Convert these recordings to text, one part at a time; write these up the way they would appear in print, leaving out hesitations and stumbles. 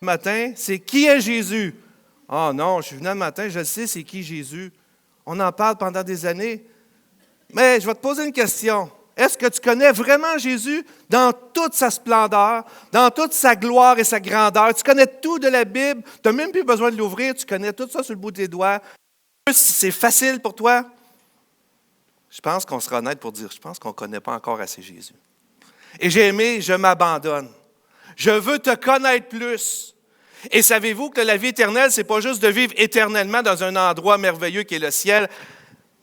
ce matin, c'est qui est Jésus? Ah non, je suis venu le matin, je le sais, c'est qui Jésus? On en parle pendant des années. Mais je vais te poser une question. Est-ce que tu connais vraiment Jésus dans toute sa splendeur, dans toute sa gloire et sa grandeur? Tu connais tout de la Bible, tu n'as même plus besoin de l'ouvrir, tu connais tout ça sur le bout des doigts. C'est facile pour toi? Je pense qu'on sera honnête pour dire, je pense qu'on ne connaît pas encore assez Jésus. Et j'ai aimé, je m'abandonne. Je veux te connaître plus. Et savez-vous que la vie éternelle, ce n'est pas juste de vivre éternellement dans un endroit merveilleux qui est le ciel,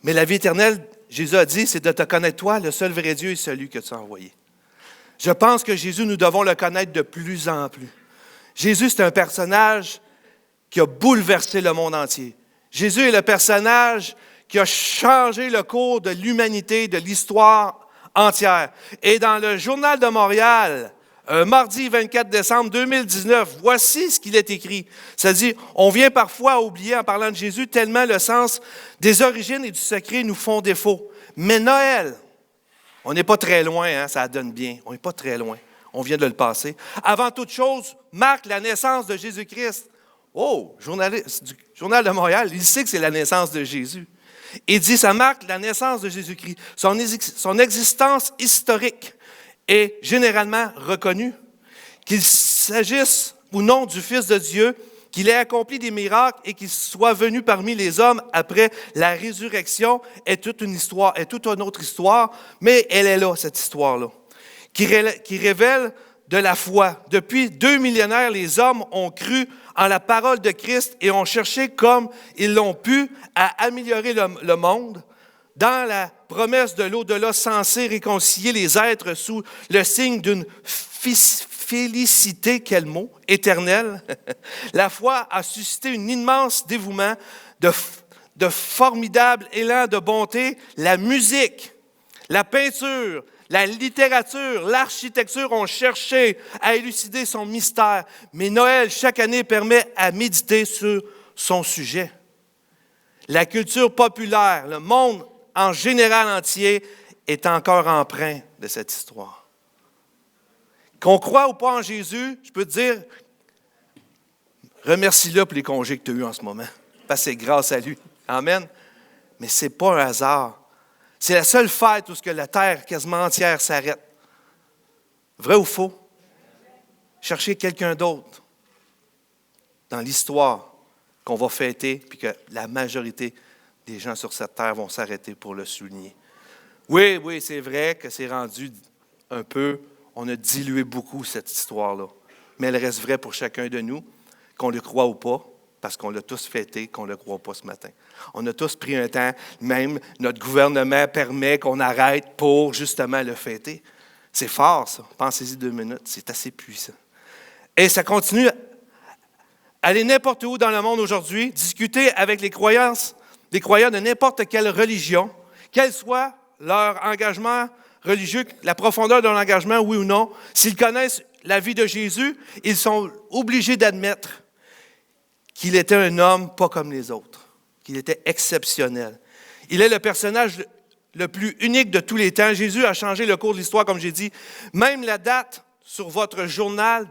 mais la vie éternelle, Jésus a dit, c'est de te connaître toi, le seul vrai Dieu et celui que tu as envoyé. Je pense que Jésus, nous devons le connaître de plus en plus. Jésus, c'est un personnage qui a bouleversé le monde entier. Jésus est le personnage qui a changé le cours de l'humanité, de l'histoire entière. Et dans le Journal de Montréal, mardi 24 décembre 2019, voici ce qu'il est écrit. Ça dit, on vient parfois à oublier en parlant de Jésus tellement le sens des origines et du secret nous font défaut. Mais Noël, on n'est pas très loin, hein, ça donne bien, on n'est pas très loin, on vient de le passer. Avant toute chose, marque la naissance de Jésus-Christ. Oh, journaliste du Journal de Montréal, il sait que c'est la naissance de Jésus. Il dit, ça marque la naissance de Jésus-Christ, son existence historique est généralement reconnue, qu'il s'agisse ou non du Fils de Dieu, qu'il ait accompli des miracles et qu'il soit venu parmi les hommes après la résurrection est toute une histoire, est toute une autre histoire, mais elle est là, cette histoire-là, qui révèle de la foi. Depuis 2 millénaires, les hommes ont cru en la parole de Christ et ont cherché comme ils l'ont pu à améliorer le monde dans la promesse de l'au-delà censée réconcilier les êtres sous le signe d'une félicité, quel mot, éternelle. La foi a suscité un immense dévouement, de formidable élan de bonté. La musique, la peinture, la littérature, l'architecture ont cherché à élucider son mystère. Mais Noël, chaque année, permet à méditer sur son sujet. La culture populaire, le monde en général entier, est encore empreint de cette histoire. Qu'on croit ou pas en Jésus, je peux te dire, remercie-le pour les congés que tu as eus en ce moment, parce que c'est grâce à lui. Amen. Mais ce n'est pas un hasard. C'est la seule fête où la terre quasiment entière s'arrête. Vrai ou faux? Cherchez quelqu'un d'autre dans l'histoire qu'on va fêter, puis que la majorité des gens sur cette terre vont s'arrêter pour le souligner. Oui, c'est vrai que c'est rendu un peu, on a dilué beaucoup cette histoire-là, mais elle reste vraie pour chacun de nous, qu'on le croit ou pas, parce qu'on l'a tous fêté, qu'on ne le croit pas ce matin. On a tous pris un temps, même notre gouvernement permet qu'on arrête pour justement le fêter. C'est fort, ça. Pensez-y 2 minutes, c'est assez puissant. Et ça continue. Aller n'importe où dans le monde aujourd'hui, discuter avec les croyants de n'importe quelle religion, quel soit leur engagement religieux, la profondeur de leur engagement, oui ou non, s'ils connaissent la vie de Jésus, ils sont obligés d'admettre qu'il était un homme pas comme les autres, qu'il était exceptionnel. Il est le personnage le plus unique de tous les temps. Jésus a changé le cours de l'histoire, comme j'ai dit. Même la date sur votre journal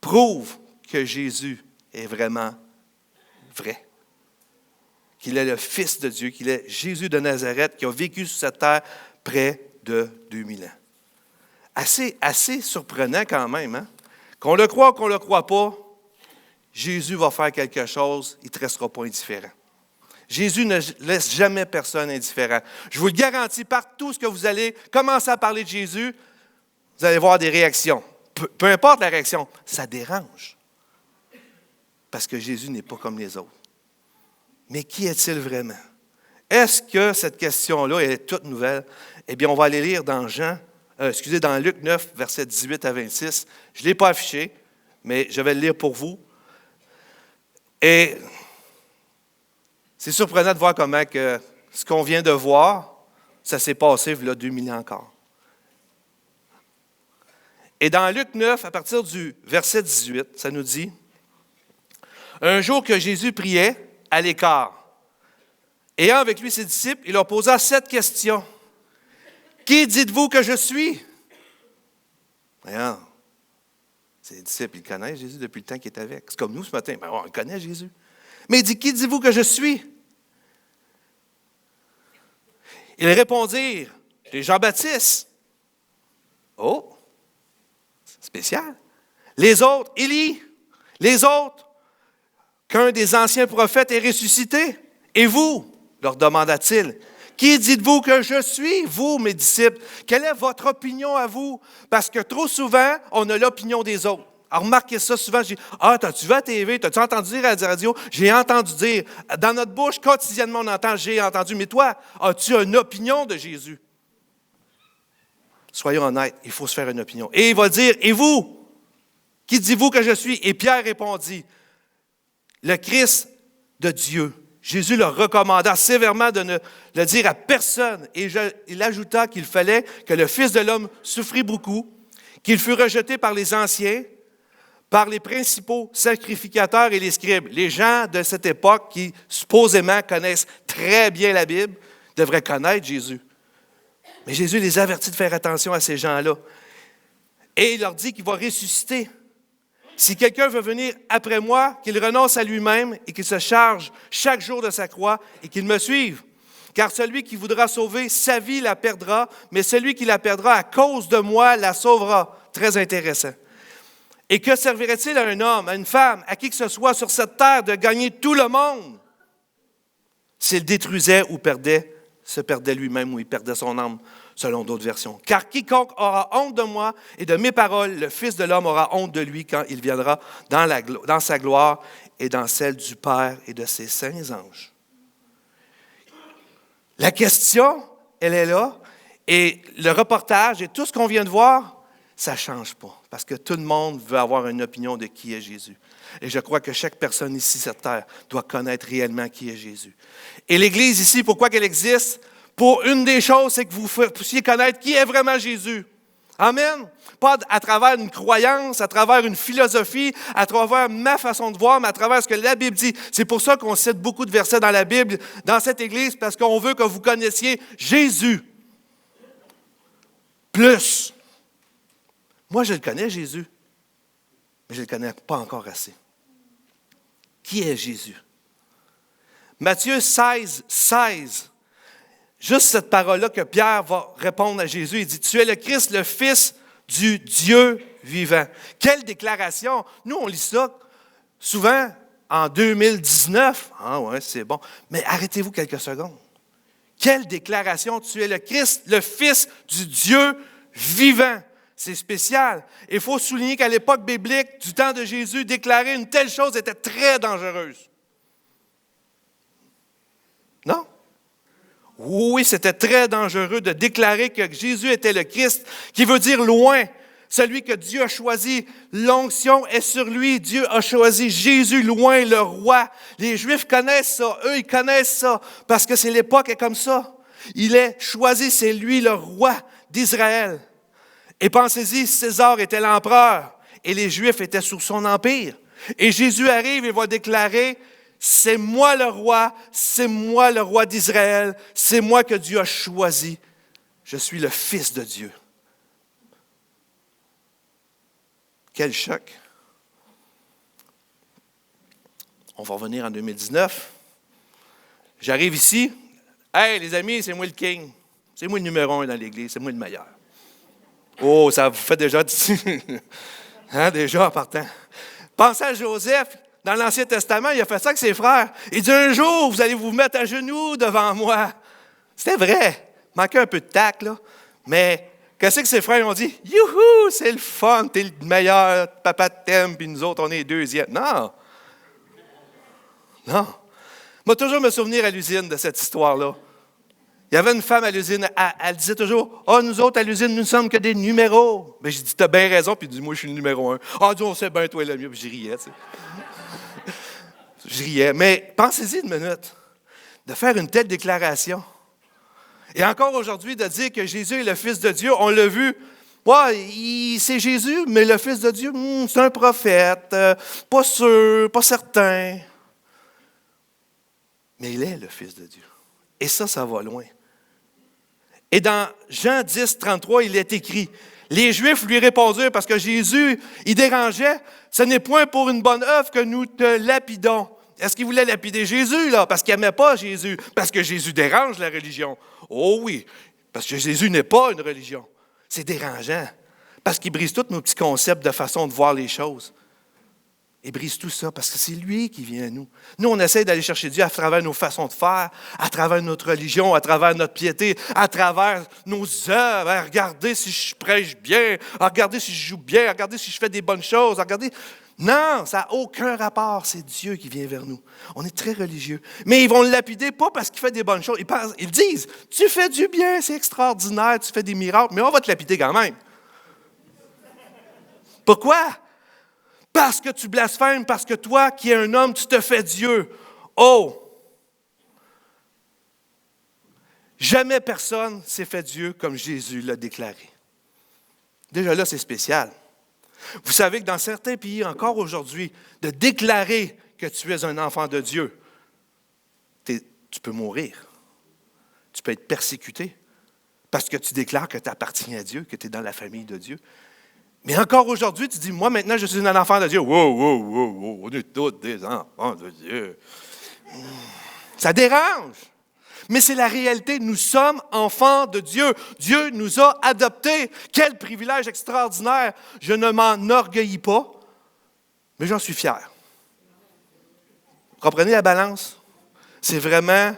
prouve que Jésus est vraiment vrai. Qu'il est le Fils de Dieu, qu'il est Jésus de Nazareth, qui a vécu sur cette terre près de 2000 ans. Assez surprenant quand même, hein? Qu'on le croit ou qu'on ne le croit pas, Jésus va faire quelque chose, il ne te restera pas indifférent. Jésus ne laisse jamais personne indifférent. Je vous le garantis, partout ce que vous allez commencer à parler de Jésus, vous allez voir des réactions. Peu importe la réaction, ça dérange. Parce que Jésus n'est pas comme les autres. Mais qui est-il vraiment? Est-ce que cette question-là est toute nouvelle? Eh bien, on va aller lire dans dans Luc 9, versets 18 à 26. Je ne l'ai pas affiché, mais je vais le lire pour vous. Et c'est surprenant de voir comment que ce qu'on vient de voir, ça s'est passé il y a 2000 ans encore. Et dans Luc 9, à partir du verset 18, ça nous dit, « Un jour que Jésus priait à l'écart, ayant avec lui ses disciples, il leur posa 7 questions. « Qui dites-vous que je suis? » Voyons, Ses disciples, ils connaissent Jésus depuis le temps qu'il est avec. C'est comme nous ce matin. Ben, on connaît Jésus. Mais il dit, qui dites-vous que je suis? Ils répondirent, les Jean-Baptiste. Oh, spécial. Les autres, Élie. Les autres, qu'un des anciens prophètes est ressuscité. Et vous, leur demanda-t-il, qui dites-vous que je suis, vous, mes disciples? Quelle est votre opinion à vous? Parce que trop souvent, on a l'opinion des autres. Alors, remarquez ça souvent, je dis, t'as-tu vu à la TV, t'as-tu entendu dire à la radio? J'ai entendu dire. Dans notre bouche, quotidiennement, on entend, j'ai entendu. Mais toi, as-tu une opinion de Jésus? Soyons honnêtes, il faut se faire une opinion. Et il va dire, et vous? Qui dites-vous que je suis? Et Pierre répondit, le Christ de Dieu. Jésus leur recommanda sévèrement de ne le dire à personne. Et il ajouta qu'il fallait que le Fils de l'homme souffrit beaucoup, qu'il fût rejeté par les anciens, par les principaux sacrificateurs et les scribes. Les gens de cette époque qui, supposément, connaissent très bien la Bible, devraient connaître Jésus. Mais Jésus les avertit de faire attention à ces gens-là. Et il leur dit qu'il va ressusciter. Si quelqu'un veut venir après moi, qu'il renonce à lui-même et qu'il se charge chaque jour de sa croix et qu'il me suive. Car celui qui voudra sauver sa vie la perdra, mais celui qui la perdra à cause de moi la sauvera. Très intéressant. Et que servirait-il à un homme, à une femme, à qui que ce soit sur cette terre de gagner tout le monde s'il détruisait ou se perdait lui-même ou il perdait son âme, selon d'autres versions. Car quiconque aura honte de moi et de mes paroles, le Fils de l'homme aura honte de lui quand il viendra dans sa gloire et dans celle du Père et de ses saints anges. La question, elle est là, et le reportage et tout ce qu'on vient de voir, ça ne change pas, parce que tout le monde veut avoir une opinion de qui est Jésus. Et je crois que chaque personne ici sur terre doit connaître réellement qui est Jésus. Et l'Église ici, pourquoi qu'elle existe? Pour une des choses, c'est que vous puissiez connaître qui est vraiment Jésus. Amen. Pas à travers une croyance, à travers une philosophie, à travers ma façon de voir, mais à travers ce que la Bible dit. C'est pour ça qu'on cite beaucoup de versets dans la Bible, dans cette Église, parce qu'on veut que vous connaissiez Jésus. Plus. Moi, je le connais, Jésus, mais je ne le connais pas encore assez. Qui est Jésus? Matthieu 16, 16. Juste cette parole-là que Pierre va répondre à Jésus. Il dit, tu es le Christ, le Fils du Dieu vivant. Quelle déclaration! Nous, on lit ça souvent en 2019. Ah ouais, c'est bon. Mais arrêtez-vous quelques secondes. Quelle déclaration! Tu es le Christ, le Fils du Dieu vivant. C'est spécial. Il faut souligner qu'à l'époque biblique, du temps de Jésus, déclarer une telle chose était très dangereuse. Non? Oui, c'était très dangereux de déclarer que Jésus était le Christ, qui veut dire loin, celui que Dieu a choisi. L'onction est sur lui. Dieu a choisi Jésus loin, le roi. Les Juifs connaissent ça. Eux, ils connaissent ça parce que c'est l'époque est comme ça. Il est choisi, c'est lui le roi d'Israël. Et pensez-y, César était l'empereur et les Juifs étaient sous son empire. Et Jésus arrive et va déclarer, c'est moi le roi d'Israël, c'est moi que Dieu a choisi. Je suis le Fils de Dieu. Quel choc. On va revenir en 2019. J'arrive ici. Hey, les amis, c'est moi le king. C'est moi le numéro 1 dans l'Église, c'est moi le meilleur. Oh, ça vous fait déjà, hein, déjà en partant. Pensez à Joseph, dans l'Ancien Testament, il a fait ça avec ses frères. Il dit, un jour, vous allez vous mettre à genoux devant moi. C'était vrai. Il manquait un peu de tact, là. Mais qu'est-ce que ses frères ont dit? Youhou, c'est le fun, t'es le meilleur, papa t'aime, puis nous autres, on est les deuxièmes. Non. Non. Moi, toujours me souvenir à l'usine de cette histoire-là. Il y avait une femme à l'usine, elle disait toujours, « Ah, nous autres, à l'usine, nous ne sommes que des numéros. » Mais j'ai dit, « T'as bien raison. » Puis il dit, « Moi, je suis le numéro 1. » Ah, dis, on sait bien, toi, le mieux. Puis je riais, tu sais. Je riais. Mais pensez-y une minute, de faire une telle déclaration. Et encore aujourd'hui, de dire que Jésus est le Fils de Dieu, on l'a vu. Ouais, c'est Jésus, mais le Fils de Dieu, c'est un prophète. Pas sûr, pas certain. Mais il est le Fils de Dieu. Et ça va loin. Et dans Jean 10, 33, il est écrit, « Les Juifs lui répondirent, parce que Jésus, il dérangeait, ce n'est point pour une bonne œuvre que nous te lapidons. Est-ce qu'ils voulaient lapider Jésus, là, parce qu'ils n'aimaient pas Jésus, parce que Jésus dérange la religion? Oh oui, parce que Jésus n'est pas une religion. C'est dérangeant, parce qu'il brise tous nos petits concepts de façon de voir les choses. Il brise tout ça, parce que c'est lui qui vient à nous. Nous, on essaie d'aller chercher Dieu à travers nos façons de faire, à travers notre religion, à travers notre piété, à travers nos œuvres, à regarder si je prêche bien, à regarder si je joue bien, à regarder si je fais des bonnes choses, à regarder... Non, ça n'a aucun rapport. C'est Dieu qui vient vers nous. On est très religieux. Mais ils vont le lapider, pas parce qu'il fait des bonnes choses. Ils disent, tu fais du bien, c'est extraordinaire, tu fais des miracles, mais on va te lapider quand même. Pourquoi? Parce que tu blasphèmes, parce que toi, qui es un homme, tu te fais Dieu. Oh! Jamais personne s'est fait Dieu comme Jésus l'a déclaré. Déjà là, c'est spécial. Vous savez que dans certains pays, encore aujourd'hui, de déclarer que tu es un enfant de Dieu, tu peux mourir. Tu peux être persécuté parce que tu déclares que tu appartiens à Dieu, que tu es dans la famille de Dieu. Mais encore aujourd'hui, tu dis, moi maintenant, je suis un enfant de Dieu. Wow, on est tous des enfants de Dieu. Ça dérange. Mais c'est la réalité. Nous sommes enfants de Dieu. Dieu nous a adoptés. Quel privilège extraordinaire. Je ne m'enorgueillis pas, mais j'en suis fier. Vous comprenez la balance? C'est vraiment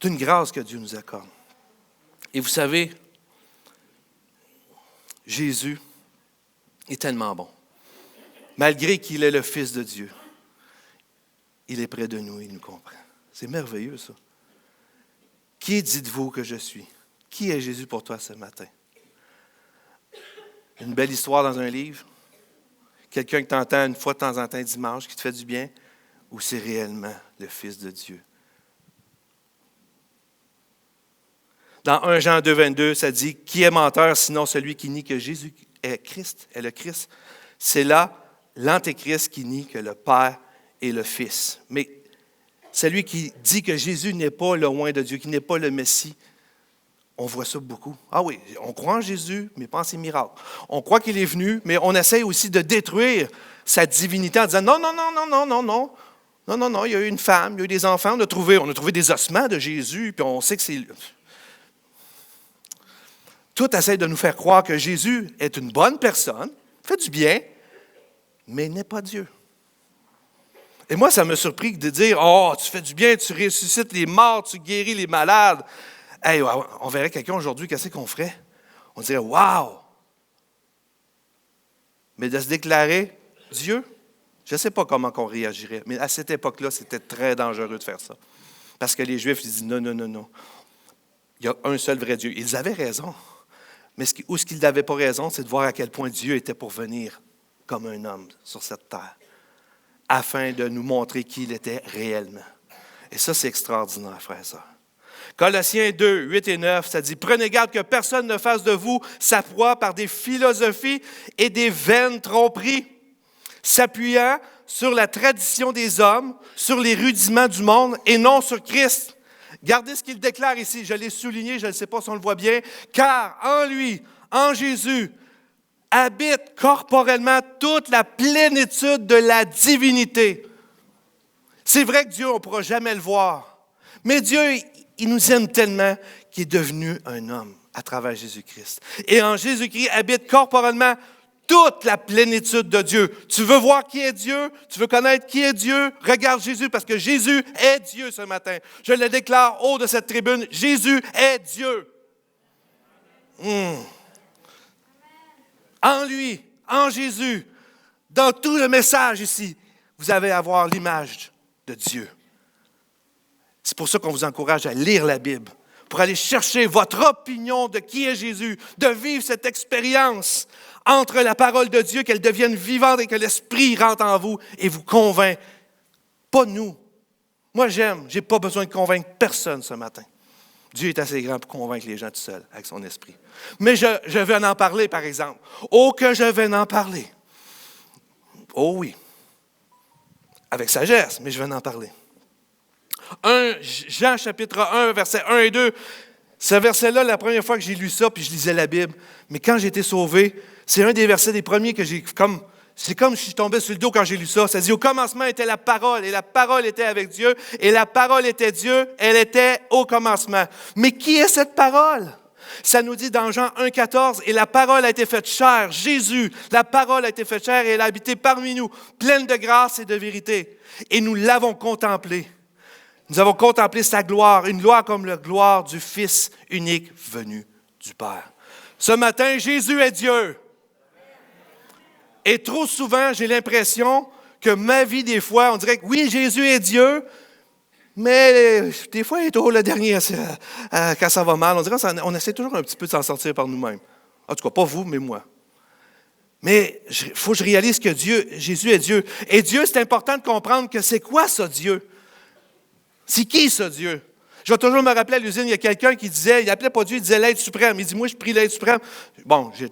une grâce que Dieu nous accorde. Et vous savez, Jésus est tellement bon. Malgré qu'il est le Fils de Dieu, il est près de nous, il nous comprend. C'est merveilleux, ça. Qui dites-vous que je suis? Qui est Jésus pour toi ce matin? Une belle histoire dans un livre? Quelqu'un que tu entends une fois de temps en temps dimanche, qui te fait du bien? Ou c'est réellement le Fils de Dieu? Dans 1 Jean 2, 22, ça dit, « Qui est menteur sinon celui qui nie que Jésus est Christ, est le Christ? » C'est là l'Antéchrist qui nie que le Père est le Fils. Mais celui qui dit que Jésus n'est pas le oint de Dieu, qui n'est pas le Messie, on voit ça beaucoup. Ah oui, on croit en Jésus, mais pas en ses miracles. On croit qu'il est venu, mais on essaie aussi de détruire sa divinité en disant non, il y a eu une femme, il y a eu des enfants, on a trouvé des ossements de Jésus, puis on sait que c'est... Tout essaie de nous faire croire que Jésus est une bonne personne, fait du bien, mais n'est pas Dieu. Et moi, ça m'a surpris de dire, « Oh, tu fais du bien, tu ressuscites les morts, tu guéris les malades. » Hey, on verrait quelqu'un aujourd'hui, qu'est-ce qu'on ferait? On dirait, « Wow! » Mais de se déclarer Dieu, je ne sais pas comment on réagirait, mais à cette époque-là, c'était très dangereux de faire ça. Parce que les Juifs, ils disent, « Non. Il y a un seul vrai Dieu. » Ils avaient raison. Mais où ce qu'ils n'avaient pas raison, c'est de voir à quel point Dieu était pour venir comme un homme sur cette terre, afin de nous montrer qui il était réellement. Et ça, c'est extraordinaire, frères et sœurs. Colossiens 2, 8 et 9, ça dit « Prenez garde que personne ne fasse de vous sa proie par des philosophies et des vaines tromperies, s'appuyant sur la tradition des hommes, sur les rudiments du monde et non sur Christ. » Gardez ce qu'il déclare ici, je l'ai souligné, je ne sais pas si on le voit bien, « Car en lui, en Jésus, habite corporellement toute la plénitude de la divinité. » C'est vrai que Dieu, on ne pourra jamais le voir. Mais Dieu, il nous aime tellement qu'il est devenu un homme à travers Jésus-Christ. Et en Jésus-Christ habite corporellement toute la plénitude de Dieu. Tu veux voir qui est Dieu? Tu veux connaître qui est Dieu? Regarde Jésus, parce que Jésus est Dieu ce matin. Je le déclare haut de cette tribune, Jésus est Dieu. En lui, en Jésus, dans tout le message ici, vous allez avoir l'image de Dieu. C'est pour ça qu'on vous encourage à lire la Bible, pour aller chercher votre opinion de qui est Jésus, de vivre cette expérience entre la parole de Dieu, qu'elle devienne vivante et que l'Esprit rentre en vous et vous convainc. Pas nous. Moi, je n'ai pas besoin de convaincre personne ce matin. Dieu est assez grand pour convaincre les gens tout seul, avec son esprit. Mais je vais en parler, par exemple. Oh, que je vais en parler. Oh oui. Avec sagesse, mais je vais en parler. Jean chapitre 1, versets 1 et 2, Ce verset-là, la première fois que j'ai lu ça, puis je lisais la Bible, mais quand j'ai été sauvé, c'est un des versets des premiers que c'est comme si je tombais sur le dos quand j'ai lu ça. Ça dit, au commencement était la parole, et la parole était avec Dieu, et la parole était Dieu, elle était au commencement. Mais qui est cette parole? Ça nous dit dans Jean 1,14, et la parole a été faite chair, Jésus, la parole a été faite chair, et elle a habité parmi nous, pleine de grâce et de vérité. Et nous l'avons contemplée. Nous avons contemplé sa gloire, une gloire comme la gloire du Fils unique venu du Père. Ce matin, Jésus est Dieu. Et trop souvent, j'ai l'impression que ma vie, des fois, on dirait que oui, Jésus est Dieu, mais des fois, il est toujours le dernier quand ça va mal. On dirait qu'on essaie toujours un petit peu de s'en sortir par nous-mêmes. En tout cas, pas vous, mais moi. Mais il faut que je réalise que Jésus est Dieu. Et Dieu, c'est important de comprendre que c'est quoi ça, Dieu? C'est qui ça, Dieu? Je vais toujours me rappeler à l'usine, il y a quelqu'un qui disait, il n'appelait pas Dieu, il disait l'être suprême. Il dit, moi, je prie l'être suprême. Bon, je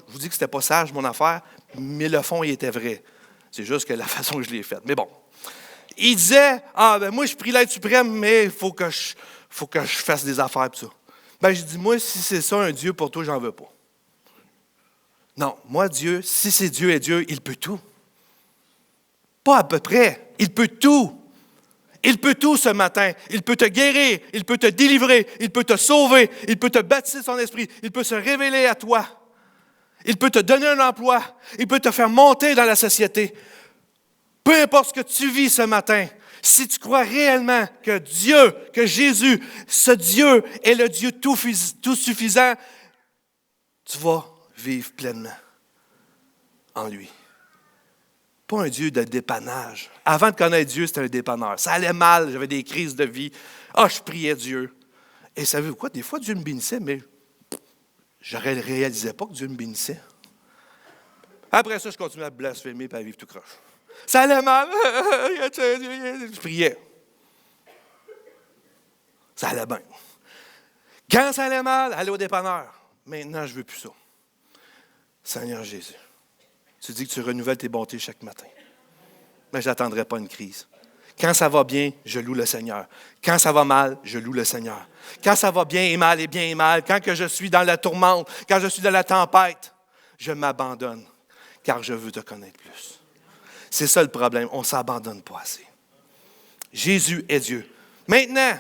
vous dis que c'était pas sage, mon affaire, mais le fond, il était vrai. C'est juste que la façon que je l'ai faite. Mais bon. Il disait, moi, je prie l'être suprême, mais il faut que je fasse des affaires pour ça. Je dis, moi, si c'est ça un Dieu pour toi, j'en veux pas. Non, moi, Dieu, si c'est Dieu et Dieu, il peut tout. Pas à peu près, il peut tout. Il peut tout ce matin. Il peut te guérir, il peut te délivrer, il peut te sauver, il peut te baptiser son esprit, il peut se révéler à toi. Il peut te donner un emploi, il peut te faire monter dans la société. Peu importe ce que tu vis ce matin, si tu crois réellement que Dieu, que Jésus, ce Dieu est le Dieu tout suffisant, tu vas vivre pleinement en lui. Pas un Dieu de dépannage. Avant de connaître Dieu, c'était un dépanneur. Ça allait mal, j'avais des crises de vie. Je priais Dieu. Et savez-vous quoi? Des fois, Dieu me bénissait, mais je ne réalisais pas que Dieu me bénissait. Après ça, je continuais à blasphémer et à vivre tout croche. Ça allait mal. Je priais. Ça allait bien. Quand ça allait mal, aller au dépanneur. Maintenant, je ne veux plus ça. Seigneur Jésus, tu dis que tu renouvelles tes bontés chaque matin. Mais je n'attendrai pas une crise. Quand ça va bien, je loue le Seigneur. Quand ça va mal, je loue le Seigneur. Quand ça va bien et mal, quand que je suis dans la tourmente, quand je suis dans la tempête, je m'abandonne, car je veux te connaître plus. C'est ça le problème, on ne s'abandonne pas assez. Jésus est Dieu. Maintenant,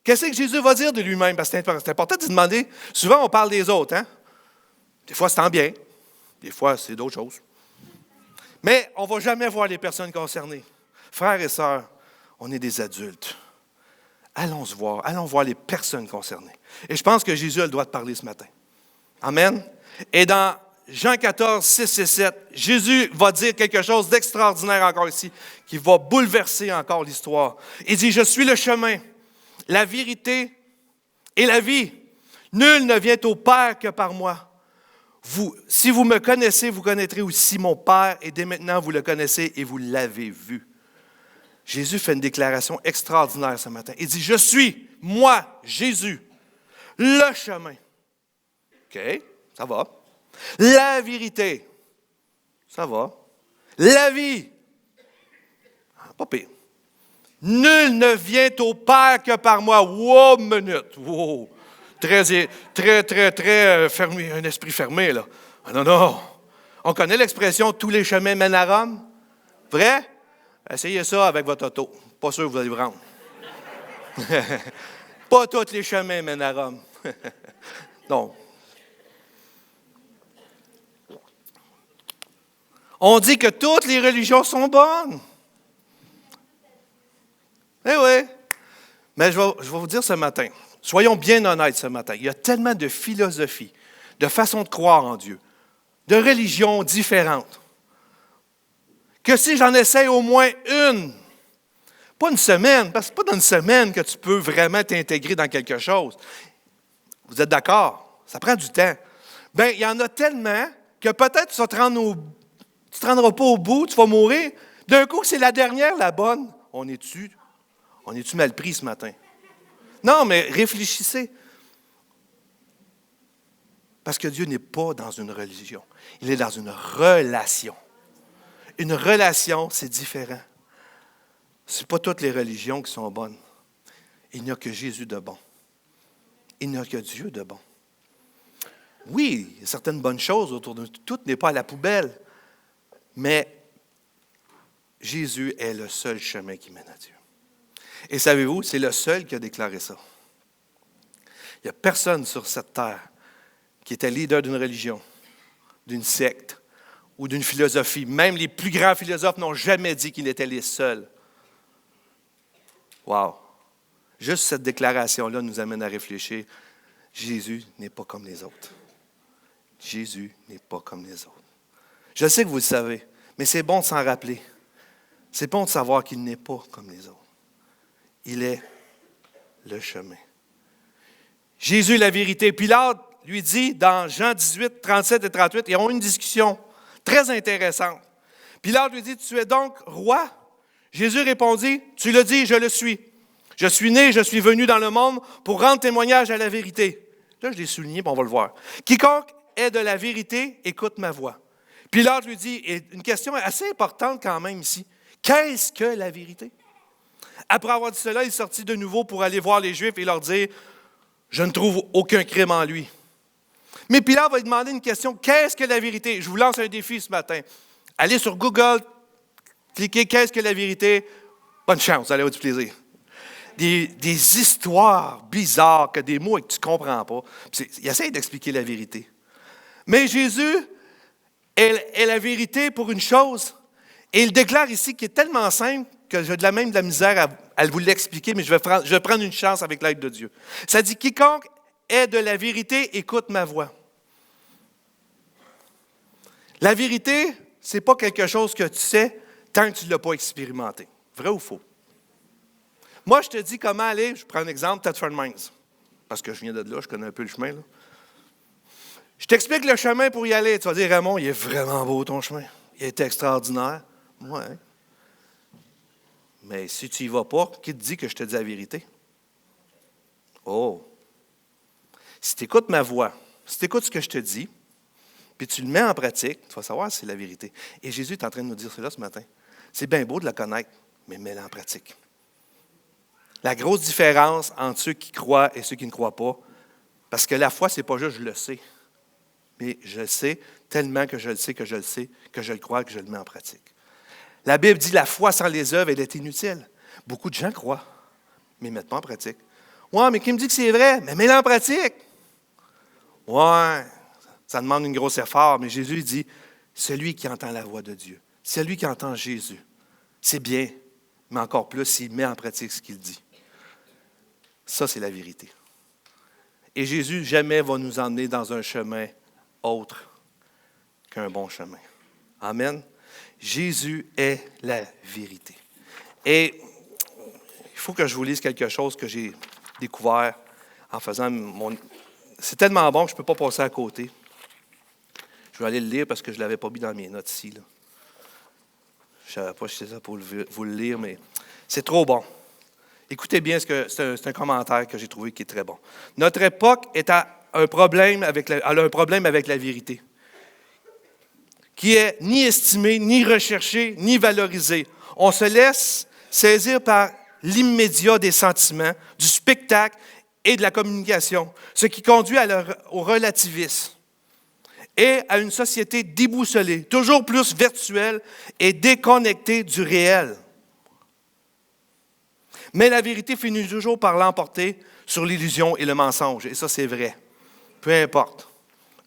qu'est-ce que Jésus va dire de lui-même? Parce que c'est important de se demander. Souvent, on parle des autres. Hein? Des fois, c'est en bien. Des fois, c'est d'autres choses. Mais on ne va jamais voir les personnes concernées. Frères et sœurs, on est des adultes. Allons voir les personnes concernées. Et je pense que Jésus a le droit de parler ce matin. Amen. Et dans Jean 14, 6 et 7, Jésus va dire quelque chose d'extraordinaire encore ici, qui va bouleverser encore l'histoire. Il dit, je suis le chemin, la vérité et la vie. Nul ne vient au Père que par moi. Si vous me connaissez, vous connaîtrez aussi mon Père, et dès maintenant vous le connaissez et vous l'avez vu. Jésus fait une déclaration extraordinaire ce matin. Il dit, je suis, moi, Jésus, le chemin. OK, ça va. La vérité, ça va. La vie, pas pire. Nul ne vient au Père que par moi. Wow, minute. Wow. Très fermé, un esprit fermé, là. Non. On connaît l'expression « tous les chemins mènent à Rome ». Vrai? Essayez ça avec votre auto. Pas sûr que vous allez vous rendre. Pas tous les chemins mènent à Rome. Non. On dit que toutes les religions sont bonnes. Eh oui. Mais je vais vous dire ce matin, soyons bien honnêtes ce matin, il y a tellement de philosophies, de façons de croire en Dieu, de religions différentes, que si j'en essaie au moins une, pas une semaine, parce que c'est pas dans une semaine que tu peux vraiment t'intégrer dans quelque chose. Vous êtes d'accord? Ça prend du temps. Bien, il y en a tellement que peut-être tu ne te rendras pas au bout, tu vas mourir. D'un coup, c'est la dernière, la bonne. On est-tu mal pris ce matin? Non, mais réfléchissez. Parce que Dieu n'est pas dans une religion. Il est dans une relation. Une relation, c'est différent. Ce n'est pas toutes les religions qui sont bonnes. Il n'y a que Jésus de bon. il n'y a que Dieu de bon. Oui, il y a certaines bonnes choses autour de nous. Tout n'est pas à la poubelle. Mais Jésus est le seul chemin qui mène à Dieu. Et savez-vous, c'est le seul qui a déclaré ça. Il n'y a personne sur cette terre qui était leader d'une religion, d'une secte ou d'une philosophie. Même les plus grands philosophes n'ont jamais dit qu'ils étaient les seuls. Wow! Juste cette déclaration-là nous amène à réfléchir. Jésus n'est pas comme les autres. Jésus n'est pas comme les autres. Je sais que vous le savez, mais c'est bon de s'en rappeler. C'est bon de savoir qu'il n'est pas comme les autres. Il est le chemin. Jésus est la vérité. Pilate lui dit dans Jean 18, 37 et 38, ils ont une discussion très intéressante. Pilate lui dit, tu es donc roi? Jésus répondit, tu le dis, je le suis. Je suis né, je suis venu dans le monde pour rendre témoignage à la vérité. Là, je l'ai souligné, puis on va le voir. Quiconque est de la vérité, écoute ma voix. Pilate lui dit, et une question assez importante quand même ici, qu'est-ce que la vérité? Après avoir dit cela, il sortit de nouveau pour aller voir les Juifs et leur dire, je ne trouve aucun crime en lui. Mais Pilate va lui demander une question, qu'est-ce que la vérité? Je vous lance un défi ce matin. Allez sur Google, cliquez qu'est-ce que la vérité? Bonne chance, vous allez avoir du plaisir. Des histoires bizarres, que des mots que tu ne comprends pas. Il essaie d'expliquer la vérité. Mais Jésus est la vérité pour une chose. Et il déclare ici qu'il est tellement simple que j'ai de la misère à vous l'expliquer, mais je vais prendre une chance avec l'aide de Dieu. Ça dit, quiconque est de la vérité, écoute ma voix. La vérité, ce n'est pas quelque chose que tu sais tant que tu ne l'as pas expérimenté. Vrai ou faux? Moi, je te dis comment aller, je prends un exemple, Thetford Mines, parce que je viens de là, je connais un peu le chemin. Là. Je t'explique le chemin pour y aller. Tu vas dire, Raymond, il est vraiment beau ton chemin. Il est extraordinaire. Oui. Mais si tu n'y vas pas, qui te dit que je te dis la vérité? Oh! Si tu écoutes ma voix, si tu écoutes ce que je te dis, puis tu le mets en pratique, tu vas savoir si c'est la vérité. Et Jésus est en train de nous dire cela ce matin. C'est bien beau de la connaître, mais mets-la en pratique. La grosse différence entre ceux qui croient et ceux qui ne croient pas, parce que la foi, ce n'est pas juste je le sais, mais je le sais tellement que je le sais, que je le sais, que je le crois, que je le mets en pratique. La Bible dit la foi sans les œuvres, elle est inutile. Beaucoup de gens croient, mais ne mettent pas en pratique. Ouais, mais qui me dit que c'est vrai? Mais mets-la en pratique. Ouais, ça demande un gros effort, mais Jésus dit, celui qui entend la voix de Dieu, celui qui entend Jésus, c'est bien, mais encore plus s'il met en pratique ce qu'il dit. Ça, c'est la vérité. Et Jésus jamais va nous emmener dans un chemin autre qu'un bon chemin. Amen. Jésus est la vérité. Et il faut que je vous lise quelque chose que j'ai découvert en faisant mon... C'est tellement bon que je ne peux pas passer à côté. Je vais aller le lire parce que je ne l'avais pas mis dans mes notes ici. Là. Je ne savais pas si c'était ça pour vous le lire, mais c'est trop bon. Écoutez bien, c'est un commentaire que j'ai trouvé qui est très bon. Notre époque a un problème avec la vérité, qui est ni estimée, ni recherchée, ni valorisée. On se laisse saisir par l'immédiat des sentiments, du spectacle et de la communication, ce qui conduit au relativisme et à une société déboussolée, toujours plus virtuelle et déconnectée du réel. Mais la vérité finit toujours par l'emporter sur l'illusion et le mensonge. Et ça, c'est vrai. Peu importe.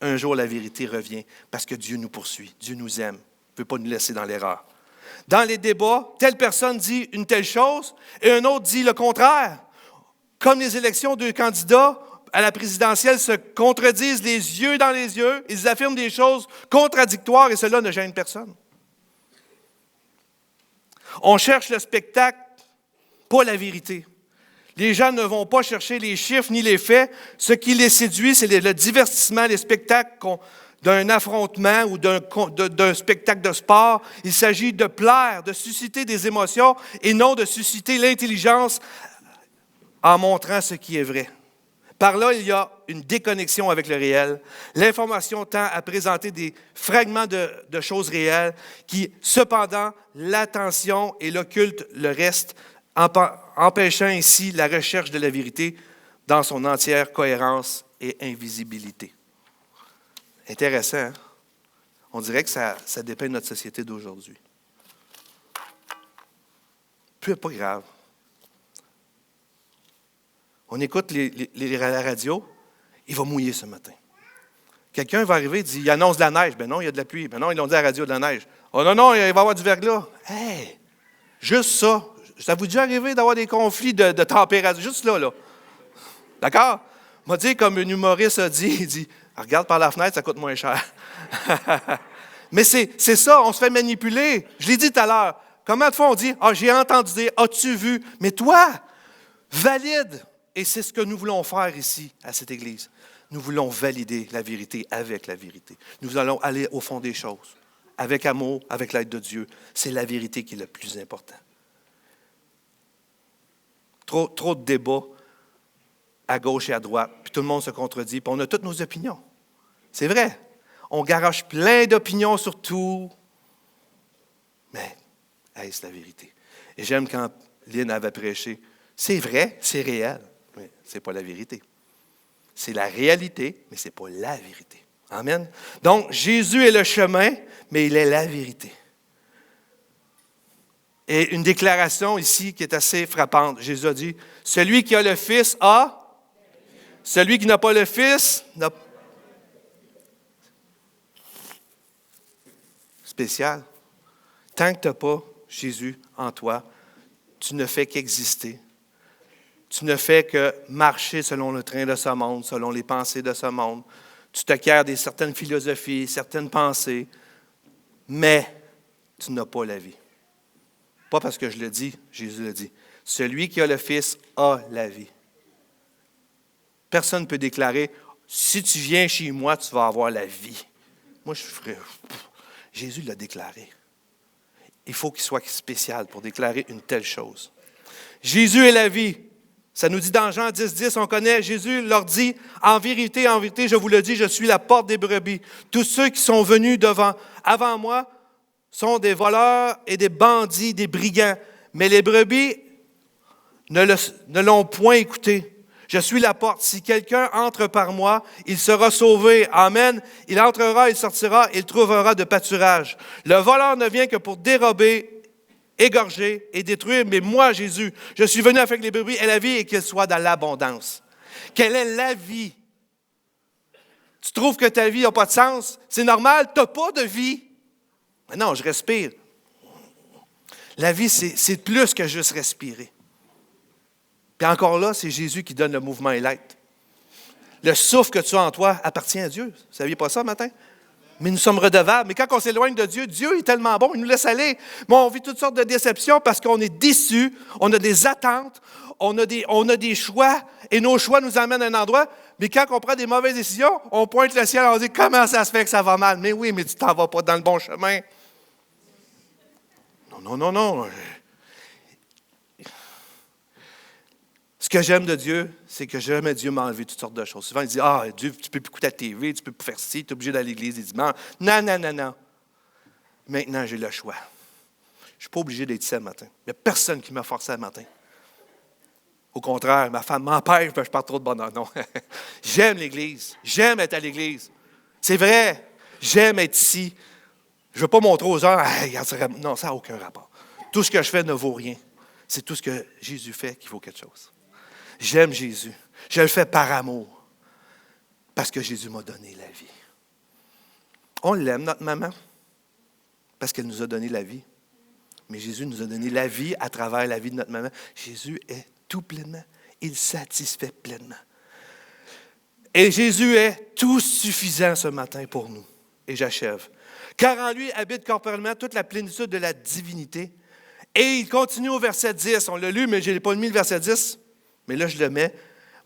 Un jour, la vérité revient parce que Dieu nous poursuit. Dieu nous aime. Il ne veut pas nous laisser dans l'erreur. Dans les débats, telle personne dit une telle chose et un autre dit le contraire. Comme les élections, deux candidats à la présidentielle se contredisent les yeux dans les yeux. Ils affirment des choses contradictoires et cela ne gêne personne. On cherche le spectacle, pas la vérité. Les gens ne vont pas chercher les chiffres ni les faits. Ce qui les séduit, c'est le divertissement, les spectacles d'un affrontement ou d'un spectacle de sport. Il s'agit de plaire, de susciter des émotions et non de susciter l'intelligence en montrant ce qui est vrai. Par là, il y a une déconnexion avec le réel. L'information tend à présenter des fragments de choses réelles qui, cependant, l'attention et l'occulte le reste, empêchant ainsi la recherche de la vérité dans son entière cohérence et invisibilité. Intéressant, hein? On dirait que ça dépeint notre société d'aujourd'hui. Puis, pas grave. On écoute la radio, il va mouiller ce matin. Quelqu'un va arriver et dit, il annonce de la neige. Ben non, il y a de la pluie. Ben non, ils l'ont dit à la radio de la neige. Oh non, non, il va y avoir du verglas. Hey, juste ça. Ça vous est déjà arrivé d'avoir des conflits de température? Juste là. D'accord? M'a dit, comme un humoriste a dit, il dit, regarde par la fenêtre, ça coûte moins cher. Mais c'est ça, on se fait manipuler. Je l'ai dit tout à l'heure. Comment de fois on dit, j'ai entendu dire, as-tu vu? Mais toi, valide. Et c'est ce que nous voulons faire ici, à cette Église. Nous voulons valider la vérité avec la vérité. Nous allons aller au fond des choses, avec amour, avec l'aide de Dieu. C'est la vérité qui est le plus important. Trop de débats à gauche et à droite, puis tout le monde se contredit, puis on a toutes nos opinions. C'est vrai. On garoche plein d'opinions sur tout, mais est-ce la vérité? Et j'aime quand Lynn avait prêché. C'est vrai, c'est réel, mais ce n'est pas la vérité. C'est la réalité, mais ce n'est pas la vérité. Amen. Donc, Jésus est le chemin, mais il est la vérité. Et une déclaration ici qui est assez frappante. Jésus a dit, celui qui a le Fils a, celui qui n'a pas le Fils n'a pas. Spécial. Tant que tu n'as pas Jésus en toi, tu ne fais qu'exister. Tu ne fais que marcher selon le train de ce monde, selon les pensées de ce monde. Tu t'acquiers de certaines philosophies, certaines pensées, mais tu n'as pas la vie. Pas parce que je le dis, Jésus le dit. Celui qui a le Fils a la vie. Personne ne peut déclarer, si tu viens chez moi, tu vas avoir la vie. Moi, je ferais, Jésus l'a déclaré. Il faut qu'il soit spécial pour déclarer une telle chose. Jésus est la vie. Ça nous dit dans Jean 10, on connaît, Jésus leur dit, en vérité, je vous le dis, je suis la porte des brebis. Tous ceux qui sont venus avant moi sont des voleurs et des bandits, des brigands. Mais les brebis ne l'ont point écouté. Je suis la porte. Si quelqu'un entre par moi, il sera sauvé. Amen. Il entrera, il sortira, il trouvera de pâturage. Le voleur ne vient que pour dérober, égorger et détruire. Mais moi, Jésus, je suis venu avec les brebis et la vie et qu'elle soit dans l'abondance. Quelle est la vie? Tu trouves que ta vie n'a pas de sens? C'est normal, tu n'as pas de vie. Mais non, je respire. La vie, c'est plus que juste respirer. Puis encore là, c'est Jésus qui donne le mouvement et l'être. Le souffle que tu as en toi appartient à Dieu. Vous ne saviez pas ça matin? Mais nous sommes redevables. Mais quand on s'éloigne de Dieu, Dieu est tellement bon, il nous laisse aller. Mais on vit toutes sortes de déceptions parce qu'on est déçus, on a des attentes, on a des choix, et nos choix nous amènent à un endroit. Mais quand on prend des mauvaises décisions, on pointe le ciel et on dit « Comment ça se fait que ça va mal? » Mais oui, mais tu ne t'en vas pas dans le bon chemin. Non. Ce que j'aime de Dieu, c'est que jamais Dieu m'a enlevé toutes sortes de choses. Souvent, il dit, Dieu, tu ne peux plus écouter la TV, tu ne peux plus faire ci, tu es obligé d'aller à l'église les dimanches. Non. Maintenant, j'ai le choix. Je ne suis pas obligé d'être ici le matin. Il n'y a personne qui m'a forcé le matin. Au contraire, ma femme m'empêche parce que je parle trop de bonheur. Non. J'aime l'Église. J'aime être à l'Église. C'est vrai. J'aime être ici. Je ne veux pas montrer aux heures. Non, ça n'a aucun rapport. Tout ce que je fais ne vaut rien. C'est tout ce que Jésus fait qui vaut quelque chose. J'aime Jésus. Je le fais par amour. Parce que Jésus m'a donné la vie. On l'aime, notre maman, parce qu'elle nous a donné la vie. Mais Jésus nous a donné la vie à travers la vie de notre maman. Jésus est tout pleinement. Il satisfait pleinement. Et Jésus est tout suffisant ce matin pour nous. Et j'achève. Car en lui habite corporellement toute la plénitude de la divinité. Et il continue au verset 10. On l'a lu, mais je n'ai pas mis le verset 10. Mais là, je le mets.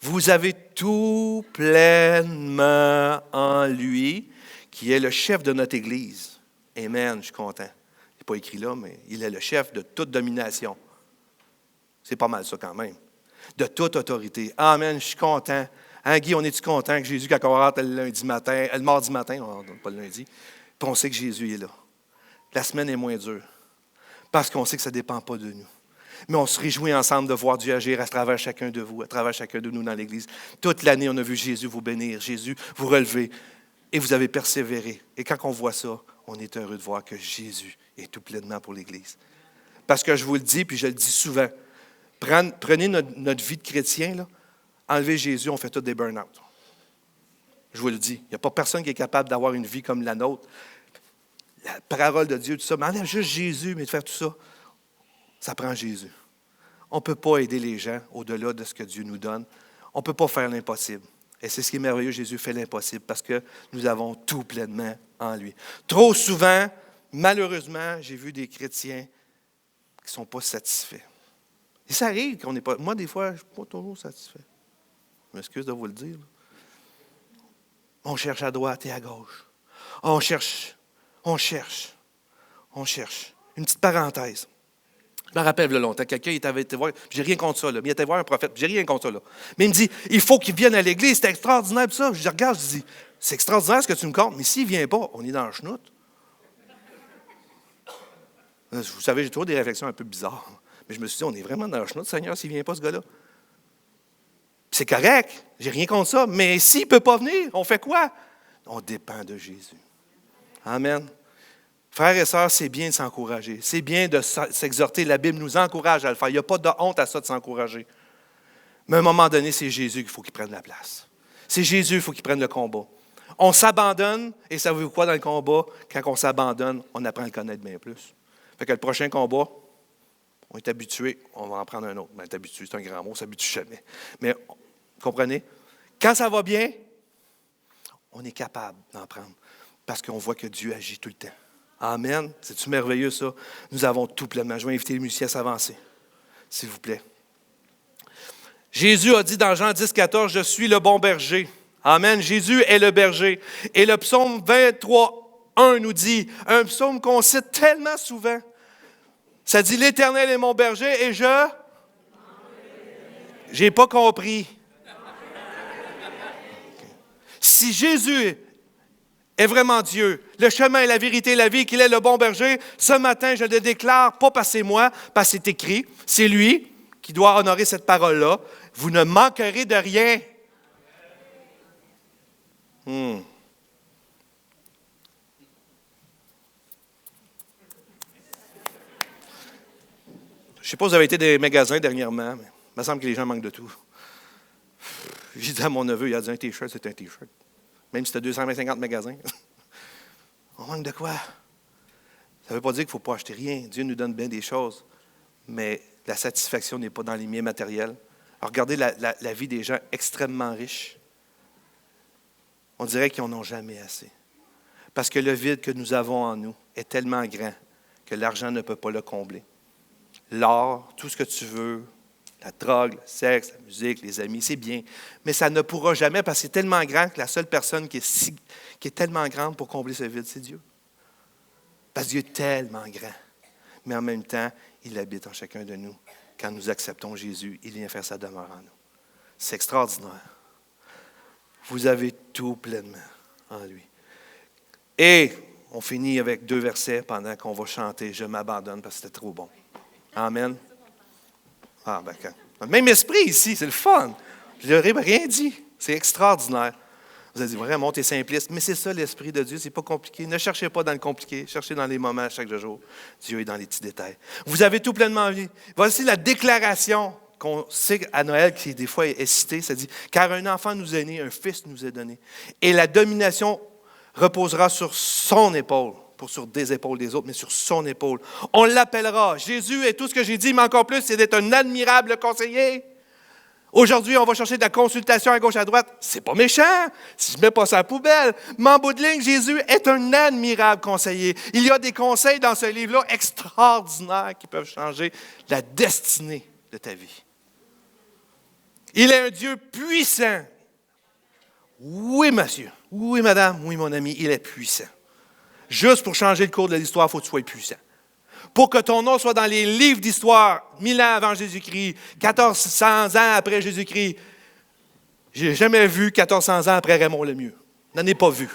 Vous avez tout pleinement en lui, qui est le chef de notre Église. Amen, je suis content. Il n'est pas écrit là, mais il est le chef de toute domination. C'est pas mal ça quand même. De toute autorité. Amen, je suis content. Hein, Guy, on est-tu content que Jésus, quand on rentre le mardi matin, pas le lundi, puis on sait que Jésus est là. La semaine est moins dure. Parce qu'on sait que ça ne dépend pas de nous. Mais on se réjouit ensemble de voir Dieu agir à travers chacun de vous, à travers chacun de nous dans l'Église. Toute l'année, on a vu Jésus vous bénir, Jésus vous relever, et vous avez persévéré. Et quand on voit ça, on est heureux de voir que Jésus est tout pleinement pour l'Église. Parce que je vous le dis, puis je le dis souvent, prenez notre vie de chrétien, là, enlevez Jésus, on fait tous des burn-out. Je vous le dis, il n'y a pas personne qui est capable d'avoir une vie comme la nôtre. La parole de Dieu, tout ça, mais enlève juste Jésus, mais de faire tout ça, ça prend Jésus. On ne peut pas aider les gens au-delà de ce que Dieu nous donne. On ne peut pas faire l'impossible. Et c'est ce qui est merveilleux, Jésus fait l'impossible parce que nous avons tout pleinement en lui. Trop souvent, malheureusement, j'ai vu des chrétiens qui ne sont pas satisfaits. Et ça arrive qu'on n'est pas... Moi, des fois, je ne suis pas toujours satisfait. Je m'excuse de vous le dire. On cherche à droite et à gauche. On cherche. Une petite parenthèse. Je me rappelle longtemps, quelqu'un il avait été voir, j'ai rien contre ça, là, mais il était voir un prophète, j'ai rien contre ça. Là. Mais il me dit, il faut qu'il vienne à l'église, c'est extraordinaire, tout ça. Je dis, regarde, je dis, c'est extraordinaire ce que tu me comptes, mais s'il ne vient pas, on est dans le chenoute. Vous savez, j'ai toujours des réflexions un peu bizarres. Mais je me suis dit, on est vraiment dans le chenoute, Seigneur, s'il ne vient pas, ce gars-là. C'est correct, j'ai rien contre ça, mais s'il ne peut pas venir, on fait quoi? On dépend de Jésus. Amen. Frères et sœurs, c'est bien de s'encourager. C'est bien de s'exhorter. La Bible nous encourage à le faire. Il n'y a pas de honte à ça de s'encourager. Mais à un moment donné, c'est Jésus qu'il faut qu'il prenne la place. C'est Jésus qu'il faut qu'il prenne le combat. On s'abandonne, et savez-vous quoi dans le combat? Quand on s'abandonne, on apprend à le connaître bien plus. Fait que le prochain combat, on est habitué, on va en prendre un autre. On est habitué, c'est un grand mot, on ne s'habitue jamais. Mais, comprenez? Quand ça va bien, on est capable d'en prendre. Parce qu'on voit que Dieu agit tout le temps. Amen. C'est-tu merveilleux, ça? Nous avons tout pleinement. Je vais inviter les musiciens à s'avancer, s'il vous plaît. Jésus a dit dans Jean 10, 14, « Je suis le bon berger. » Amen. Jésus est le berger. Et le psaume 23, 1 nous dit, un psaume qu'on cite tellement souvent, ça dit, « L'Éternel est mon berger et je... » J'ai pas compris. Si Jésus est vraiment Dieu, le chemin, la vérité, la vie, qu'il est le bon berger, ce matin, je le déclare, pas parce que c'est moi, parce que c'est écrit, c'est lui qui doit honorer cette parole-là. Vous ne manquerez de rien. Je ne sais pas si vous avez été dans des magasins dernièrement, mais il me semble que les gens manquent de tout. J'ai dit à mon neveu, il a dit un T-shirt, c'est un T-shirt. Même si tu as 250 magasins. On manque de quoi? Ça ne veut pas dire qu'il ne faut pas acheter rien. Dieu nous donne bien des choses. Mais la satisfaction n'est pas dans les biens matériels. Alors, regardez la vie des gens extrêmement riches. On dirait qu'ils n'en ont jamais assez. Parce que le vide que nous avons en nous est tellement grand que l'argent ne peut pas le combler. L'or, tout ce que tu veux, la drogue, le sexe, la musique, les amis, c'est bien. Mais ça ne pourra jamais parce que c'est tellement grand que la seule personne qui est tellement grande pour combler ce vide, c'est Dieu. Parce que Dieu est tellement grand. Mais en même temps, il habite en chacun de nous. Quand nous acceptons Jésus, il vient faire sa demeure en nous. C'est extraordinaire. Vous avez tout pleinement en lui. Et on finit avec 2 versets pendant qu'on va chanter « Je m'abandonne » parce que c'était trop bon. Amen. Ah, ben, le même esprit ici, c'est le fun. Je n'aurais rien dit. C'est extraordinaire. Vous avez dit, vraiment, t'es simpliste. Mais c'est ça l'esprit de Dieu, c'est pas compliqué. Ne cherchez pas dans le compliqué, cherchez dans les moments chaque jour. Dieu est dans les petits détails. Vous avez tout pleinement en vie. Voici la déclaration qu'on sait à Noël, qui des fois est citée, ça dit, « Car un enfant nous est né, un fils nous est donné, et la domination reposera sur son épaule. » Pas sur des épaules des autres, mais sur son épaule. On l'appellera. Jésus et tout ce que j'ai dit, mais encore plus, c'est d'être un admirable conseiller. Aujourd'hui, on va chercher de la consultation à gauche, à droite. C'est pas méchant, si je ne mets pas ça à la poubelle. Mais en bout de ligne, Jésus est un admirable conseiller. Il y a des conseils dans ce livre-là extraordinaires qui peuvent changer la destinée de ta vie. Il est un Dieu puissant. Oui, monsieur. Oui, madame. Oui, mon ami, il est puissant. Juste pour changer le cours de l'histoire, il faut que tu sois puissant. Pour que ton nom soit dans les livres d'histoire, 1000 ans avant Jésus-Christ, 1400 ans après Jésus-Christ. Je n'ai jamais vu 1400 ans après Raymond Lemieux. Je n'en ai pas vu.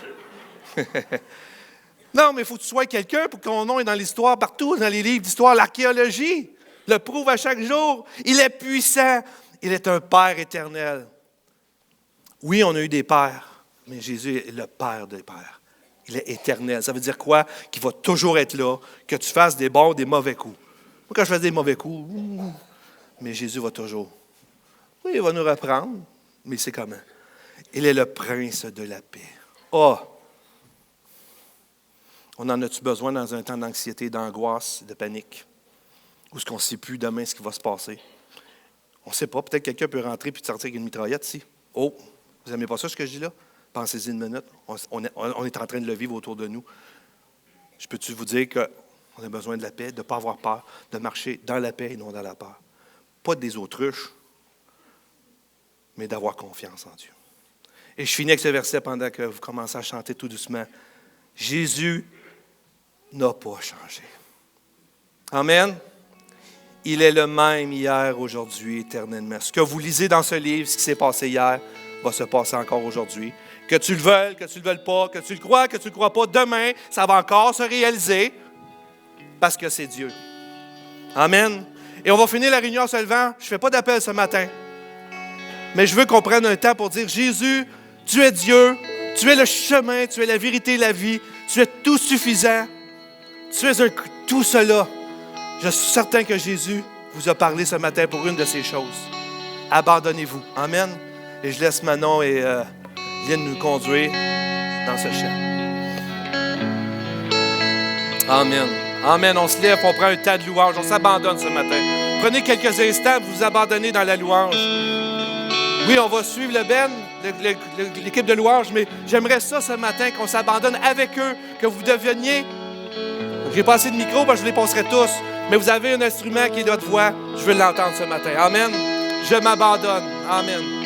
Non, mais il faut que tu sois quelqu'un pour que ton nom est dans l'histoire partout, dans les livres d'histoire, l'archéologie. le prouve à chaque jour. Il est puissant. Il est un Père éternel. Oui, on a eu des pères, mais Jésus est le Père des pères. Il est éternel. Ça veut dire quoi? Qu'il va toujours être là, que tu fasses des bons ou des mauvais coups. Moi, quand je fais des mauvais coups, mais Jésus va toujours. Oui, il va nous reprendre, mais c'est comment? Il est le prince de la paix. Oh! On en a-tu besoin dans un temps d'anxiété, d'angoisse, de panique? Où est-ce qu'on ne sait plus demain ce qui va se passer? On ne sait pas. Peut-être que quelqu'un peut rentrer et sortir avec une mitraillette ici. Oh! Vous n'aimez pas ça, ce que je dis là? Pensez-y une minute. On est en train de le vivre autour de nous. Je peux-tu vous dire qu'on a besoin de la paix, de ne pas avoir peur, de marcher dans la paix et non dans la peur. Pas des autruches, mais d'avoir confiance en Dieu. Et je finis avec ce verset pendant que vous commencez à chanter tout doucement. Jésus n'a pas changé. Amen. Il est le même hier, aujourd'hui, éternellement. Ce que vous lisez dans ce livre, ce qui s'est passé hier, va se passer encore aujourd'hui. Que tu le veuilles, que tu ne le veuilles pas, que tu le crois, que tu ne le crois pas, demain, ça va encore se réaliser parce que c'est Dieu. Amen. Et on va finir la réunion en se levant. Je ne fais pas d'appel ce matin, mais je veux qu'on prenne un temps pour dire, Jésus, tu es Dieu, tu es le chemin, tu es la vérité et la vie, tu es tout suffisant, tu es tout cela. Je suis certain que Jésus vous a parlé ce matin pour une de ces choses. Abandonnez-vous. Amen. Et je laisse Manon et Lynn nous conduire dans ce chant. Amen. Amen. On se lève, on prend un temps de louange, on s'abandonne ce matin. Prenez quelques instants, vous vous abandonnez dans la louange. Oui, on va suivre le Ben, l'équipe de louange, mais j'aimerais ça ce matin qu'on s'abandonne avec eux, que vous deveniez. J'ai pas assez de micro, parce que je les passerai tous, mais vous avez un instrument qui est notre voix. Je veux l'entendre ce matin. Amen. Je m'abandonne. Amen.